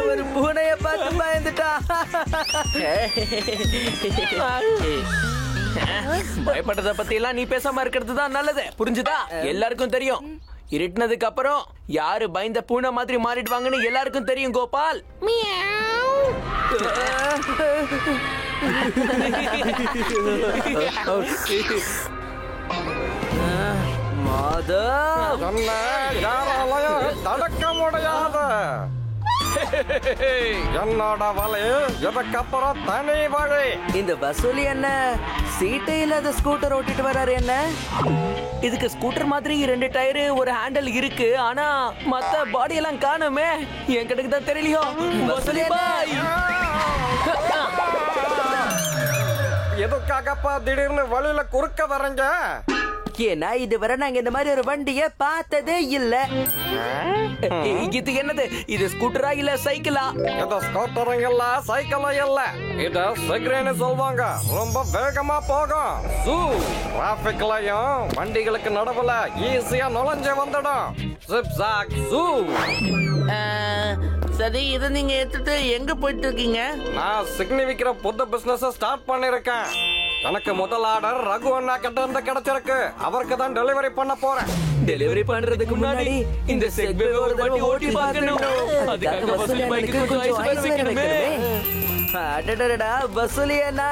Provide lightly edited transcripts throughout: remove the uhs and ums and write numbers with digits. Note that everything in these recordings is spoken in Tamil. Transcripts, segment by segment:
ஒரு பூனைய பார்த்து பயந்துட்டா. பயப்படுறத பத்தி எல்லாம் நீ பேசாம இருக்கிறது தான் நல்லது, புரிஞ்சுதா? எல்லாருக்கும் தெரியும், இருட்டினதுக்கு அப்புறம் யாரு பயந்த பூனை மாதிரி மாறிடுவாங்கன்னு எல்லாருக்கும் தெரியும். கோபால், தடுக்க முடியாது. என்னோட வழி இதுக்கப்புறம் தனி வழி. இந்த வசூலி என்ன சீட்டே இல்லாத ஸ்கூட்டர் ஓட்டிட்டு வராரு என்ன? இதுக்கு ஸ்கூட்டர் மாதிரி 2 டயரு ஒரு ஹேண்டில் இருக்கு, ஆனா மத்த பாடி எல்லாம் காணுமே. என் கணக்கு தான் தெரியலையோ. வசூலி பாய், எதுக்காகப்பா திடீர்னு வழியில குறுக்க வரீங்க? ஏன்னா இதுவரை நாங்க இந்த மாதிரி ஒரு வண்டிய பார்த்ததே இல்ல. இது என்னது? இது ஸ்கூட்டரா இல்ல சைக்கிளா? இது ஸ்கூட்டரும் இல்ல சைக்கிளும் இல்ல, இது சிக்ரேன்னு சொல்லுவாங்க. ரொம்ப வேகமா போகும். டிராபிக்லயும் வண்டிகளுக்கு நடுவுல ஈஸியா நுழைஞ்சு வந்துடும். சரி, இதை நீங்க எடுத்துட்டு எங்க போயிட்டு இருக்கீங்க? நான் சிக்னி விக்கிற புது பிசினஸ் ஸ்டார்ட் பண்ணிருக்கேன். எனக்கு முதல் ஆர்டர் ரகு அண்ணா கிட்ட இருந்து கிடைச்சிருக்கு. அவருக்கு தான் டெலிவரி பண்ண போறேன். டெலிவரி பண்றதுக்கு முன்னாடி இந்த செக்வே ஒரு வாட்டி ஓட்டி பார்க்கணும். அதுக்காக வசூலி பைக்கு கொஞ்சம் ஐஸ் வேற வைக்கணுமே. அடடடடா, வசூலி அண்ணா,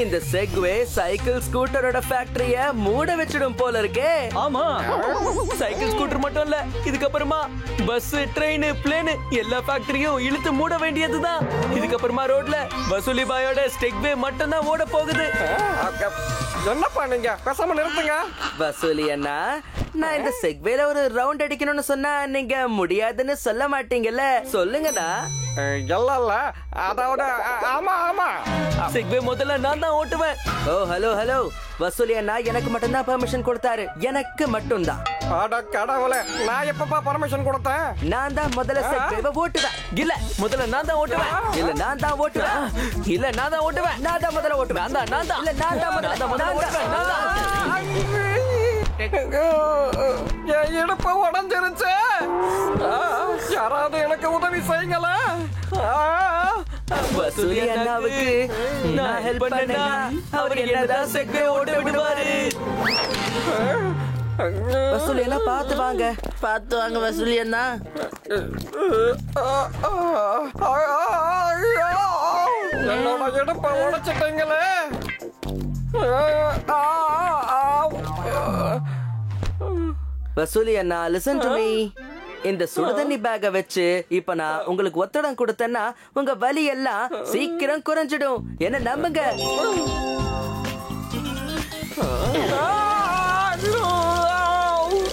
இந்த செக்வே சைக்கிள் ஸ்கூட்டரோட ஃபேக்டரிய மூட வச்சிடும் போல இருக்கே. ஆமா, சைக்கிள் ஸ்கூட்டர் மட்டும் இல்ல, இதுக்கப்புறமா பஸ், ட்ரெயின், பிளேன் எல்லா ஃபேக்டரியும் இழுத்து மூட வேண்டியதுதான். இதுக்கப்புறமா ரோட்ல வசூலி பாயோட செக்வே மட்டும் தான் ஓட போகுது. என்ன பண்ணீங்க? பேசாம நிறுத்துங்க. வசூலி அண்ணா, நான் இந்த செக்வேல ஒரு ரவுண்ட் அடிக்கணும்னு சொன்னா நீங்க முடியாதுன்னு சொல்ல மாட்டீங்கல்ல? சொல்லுங்கண்ணா. இல்ல, அதாவது ஆமா ஆமா, செக்வே முதல்ல நான் தான் ஓட்டுவேன். ஓ ஹலோ ஹலோ, வசூலி அண்ணா எனக்கு மட்டும் தான் பெர்மிஷன் கொடுத்தாரு. எனக்கு மட்டும் தான். அட கடவுளே, நான் எப்பப்பா பர்மிஷன் கொடுத்தேன்? நான் தான் முதல்ல செக்வேவை ஓட்டுவேன். இல்ல, முதல்ல நான் தான் ஓட்டுவேன். இல்ல நான் தான் ஓட்டுவேன். இல்ல நான் தான் ஓட்டுவேன். நான் தான் முதல்ல ஓட்டுவேன். நான் தான். இல்ல நான் தான் முதல்ல ஓட்டுவேன். நான் தான். என் இடுப்பு உடஞ்சிருச்சு. யாராவது எனக்கு உதவி செய்யுங்களா? வசூலி அண்ணாவுக்கு நான் ஹெல்ப் பண்ணேன்னா அவர் என்னதான் செக்வே ஓட்ட விடுவாரு. வசூலி எல்லாம் பார்த்து வாங்க. பார்த்து வாங்க வசூலி அண்ணா. என்னோட இடுப்பை உடைச்சிட்டீங்களே. வசூலி அண்ணா, லிசன் டு மீ. இந்த சுடுதண்ணி பேக்க வச்சு இப்ப நான் உங்களுக்கு ஒத்தடம் கொடுத்தேன்னா உங்க வலி எல்லாம் சீக்கிரம் குறைஞ்சிடும். என்ன நம்புங்க.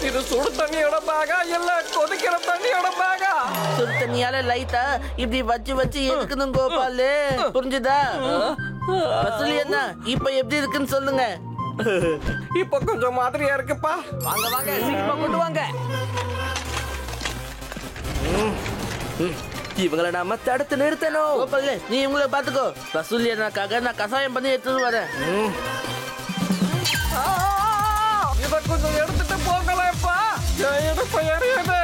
இது சுடு தண்ணியோட பேகா இல்ல கொதிக்கிற தண்ணியோட பேகா? சுடு தண்ணியால லைட்டா இப்படி வச்சு வச்சு எடுக்கணும் கோபால், புரிஞ்சுதா? வசூலி அண்ணா, இப்ப எப்படி இருக்குன்னு சொல்லுங்க. இப்ப கொஞ்சம் மாதிரியா இருக்குப்பா. வாங்க வாங்க, சீக்கிரமா கொண்டு வாங்க. இவங்களை நாம தடுத்து நிறுத்தணும். கோபால், நீ இவங்கள பாத்துக்கோ. வசூலி அண்ணாக்காக நான் கசாயம் பண்ணி எடுத்துட்டு வரேன். இத கொஞ்சம் எடுத்துட்டு போங்களேப்பா, என் இடுப்பு எரியுது.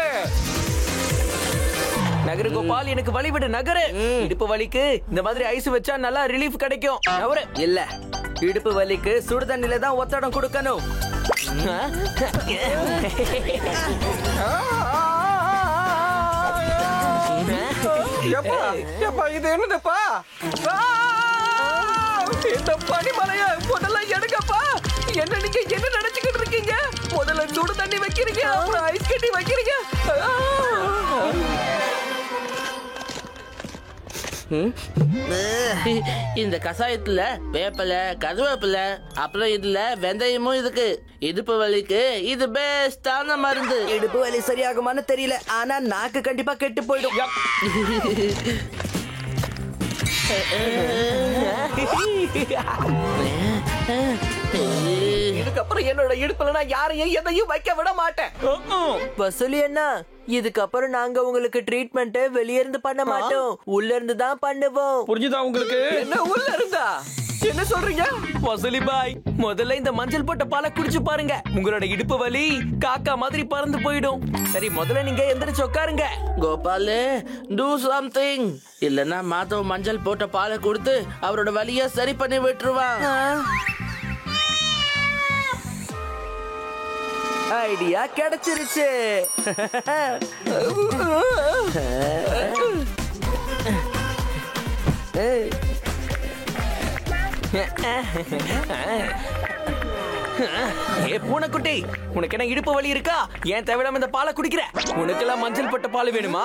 நகரு கோபால், எனக்கு வலி விடு. நகரு. இடுப்பு வலிக்கு இந்த மாதிரி ஐஸ் வச்சா நல்லா ரிலீஃப் கிடைக்கும். நவரு. இல்ல, இடுப்பு வலிக்கு சுடு தண்ணில தான் ஒத்தடம் கொடுக்கணும். இது என்னதுப்பா? இந்த பனிமலைய முதல்ல எடுங்கப்பா. என்ன நீங்க என்ன நினைச்சுக்கிட்டு இருக்கீங்க? முதல்ல சுடு தண்ணி வைக்கிறீங்க, அப்புறம் ஐஸ் கட்டி வைக்கிறீங்க. இந்த கசாயத்துல வேப்பலை, கருவேப்பிலை, அப்புறம் இதுல வெந்தயமும் இருக்கு. இடுப்பு வலிக்கு இது பெஸ்டான மருந்து. இடுப்பு வலி சரியாகுமான்னு தெரியல, ஆனா நாக்கு கண்டிப்பா கெட்டு போயிடும். இதுக்கப்புறம் என்னோட இடுப்புல நான் யாரையும் எதையும் வைக்க விட மாட்டேன். வசூலி அண்ணா, இதுக்கப்புறம் நாங்க உங்களுக்கு ட்ரீட்மெண்ட் வெளிய இருந்து பண்ண மாட்டோம், உள்ள இருந்து தான் பண்ணுவோம். புரிஞ்சுதா உங்களுக்கு? என்ன உள்ள இருந்தா? என்ன சொல்றீங்க வசூலி பாய்? முதல்ல இந்த மஞ்சள் போட்ட பாலை குடிச்சு பாருங்க. உங்களோட இடுப்பு வலி காக்கா மாதிரி பறந்து போயிடும். சரி, முதல்ல நீங்க எந்திரிச்சு உட்காருங்க. Gopalu, do something. இல்லன்னா மாதவ் மஞ்சள் போட்ட பாலை கொடுத்து அவரோட வலிய சரி பண்ணி விட்டுருவான். ஐடியா கிடைச்சிருச்சு. ஏ பூனைக்குட்டி, உனக்கு என்ன இடுப்பு வலி இருக்கா? ஏன் தேவையில்லாம இந்த பாலை குடிக்கிற? உனக்கெல்லாம் மஞ்சள் போட்ட பால் வேணுமா?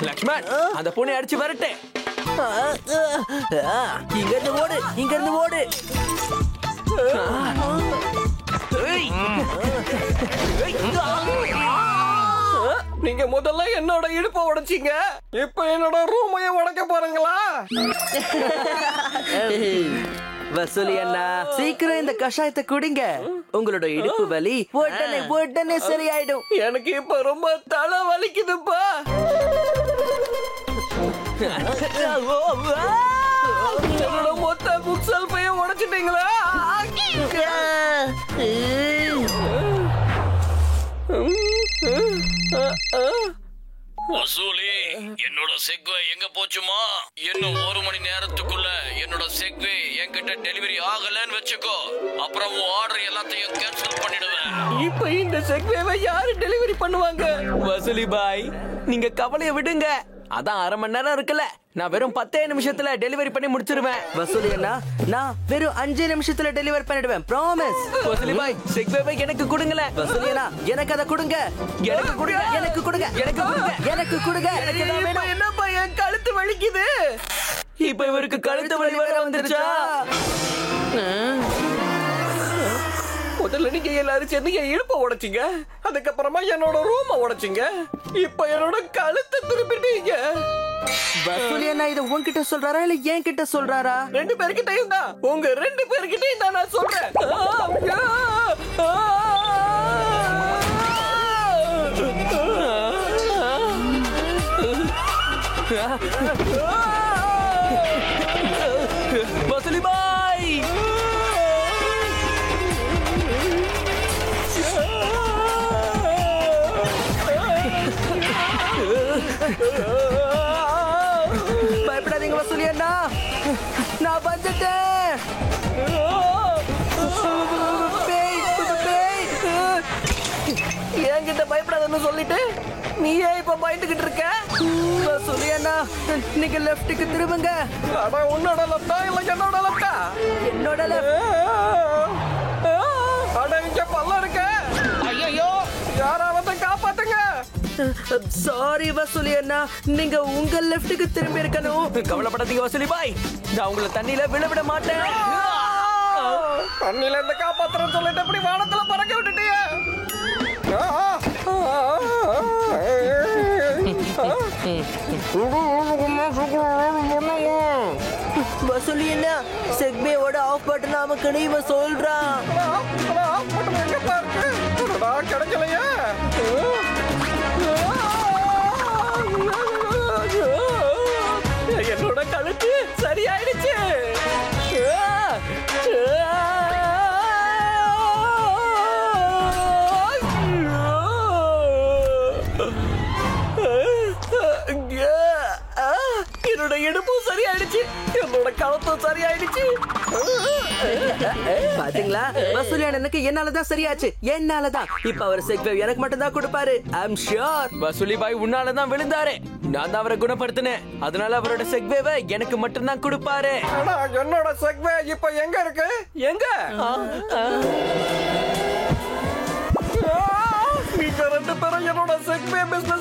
லக்ஷ்மண், அந்த பூனை அடிச்சு வரட்டு. இங்க இருந்து ஓடு, இங்க இருந்து ஓடு. நீங்க முதல்ல என்னோட இடுப்பை உடைச்சீங்க, இப்ப என்னோட ரூமைய உடைக்க போறீங்களா? வசூலி அண்ணா, சீக்கிரம் இந்த கஷாயத்தை குடிங்க. உங்களோட இடுப்பு வலி உடனே உடனே சரியாயிடும். எனக்கு இப்ப ரொம்ப தலை வலிக்குதுப்பா. என்னோட மொத்த புக் செல்ஃபைய உடைச்சிட்டீங்களா? வசூலி, என்னோட செக்வே எங்க போச்சுமா? இன்னும் 1 மணி நேரத்துக்குள்ள என்னோட செக்வே என்கிட்ட டெலிவரி ஆகலன்னு வச்சுக்கோ, அப்புறம் உன் ஆர்டர் எல்லாத்தையும் கேன்சல் பண்ணிடுவேன். இப்ப இந்த செக்வேவை யாரு டெலிவரி பண்ணுவாங்க? வசூலி பாய், நீங்க கவலைய விடுங்க. அதான் 1/2 மணி நேரம் இருக்குல்ல, நான் வெறும் 10 நிமிஷத்துல டெலிவரி பண்ணி முடிச்சிருவேன். வசூலி அண்ணா, நான் வெறும் 5 நிமிஷத்துல டெலிவர் பண்ணிடுவேன். ப்ராமிஸ். வசூலி பாய், செக்வேவை எனக்கு கொடுங்களேன். வசூலி அண்ணா, எனக்கு அதை கொடுங்க. எனக்கு கொடுங்க. எனக்கு கொடுங்க. எனக்கு கொடுங்க. எனக்கு கொடுங்க. எனக்கு தான் இப்ப வேணும். என்னப்பா என் கழுத்து வலிக்குது? இப்ப இவருக்கு கழுத்து வலி வேற வந்துருச்சா? முதல்ல நீங்க எல்லாரும் சேர்ந்து என் இடுப்பை உடைச்சிங்க, அதுக்கப்புறமா என்னோட ரூமை உடைச்சிங்க, இப்ப என்னோட கழுத்தை திருப்பிட்டீங்க. வசூலி அண்ணா இதை உன்கிட்ட சொல்றாரா இல்ல என் கிட்ட சொல்றாரா? 2 பேர்கிட்டயும் தான். உங்க 2 பேர்கிட்டயும் தான் நான் சொல்றேன். வசூலி பாய், பயப்படாதீங்க வசூலி அண்ணா, நான் வந்துட்டேன். பேய், பேய். என்கிட்ட பயப்படாதன்னு சொல்லிட்டு நீ ஏன் இப்ப பயந்துகிட்டு இருக்க? வசூலி அண்ணா, நீங்க லெஃப்ட்டுக்கு திரும்புங்க. அட, உன்னோட லெப்டா இல்ல என்னோட லெப்டா? என்னோட left. அட, இங்க பல்ல இருக்க. ஐயோ, யாராவது காப்பாத்துங்க. சாரி வசூலி அண்ணா, நீங்க உங்க லெஃப்ட்டுக்கு திரும்பி இருக்கணும். கவலைப்படாதீங்க வசூலி பாய், நான் உங்களை தண்ணியில விழவிட மாட்டேன். தண்ணில இருந்து காப்பாத்துறேன்னு சொல்லிட்டு எப்படி வானத்துல பறக்க விட்டுட்டிய? வசூலி அண்ணா, செக்மேவோட ஆஃப் பட்டன் நமக்கு இவன் சொல்றான். கிடைக்கலையே. என்னோட கழுத்து சரியாயிடுச்சு. என்னோட இடுப்பும் சரியாயிடுச்சு, என்னோட கழுத்தும் சரியாயிடுச்சு. பாத்தீங்களா, வசூலி அண்ணனுக்கு என்னாலதான் சரியாச்சு. என்னாலதான். இப்ப அவர் செக்வேவ் எனக்கு மட்டும் தான் கொடுப்பாரு. I'm sure. வசூலி பாய் உன்னாலதான் விழுந்தாரு, நான் தான் அவரை குணப்படுத்தினேன். அதனால அவரோட செக்வேவை எனக்கு மட்டும் தான் கொடுப்பாரு. என்னோட செக்வே இப்ப எங்க இருக்கு? எங்க? நீங்க 2 பேரும் என்னோட செக்வே பிசினஸ்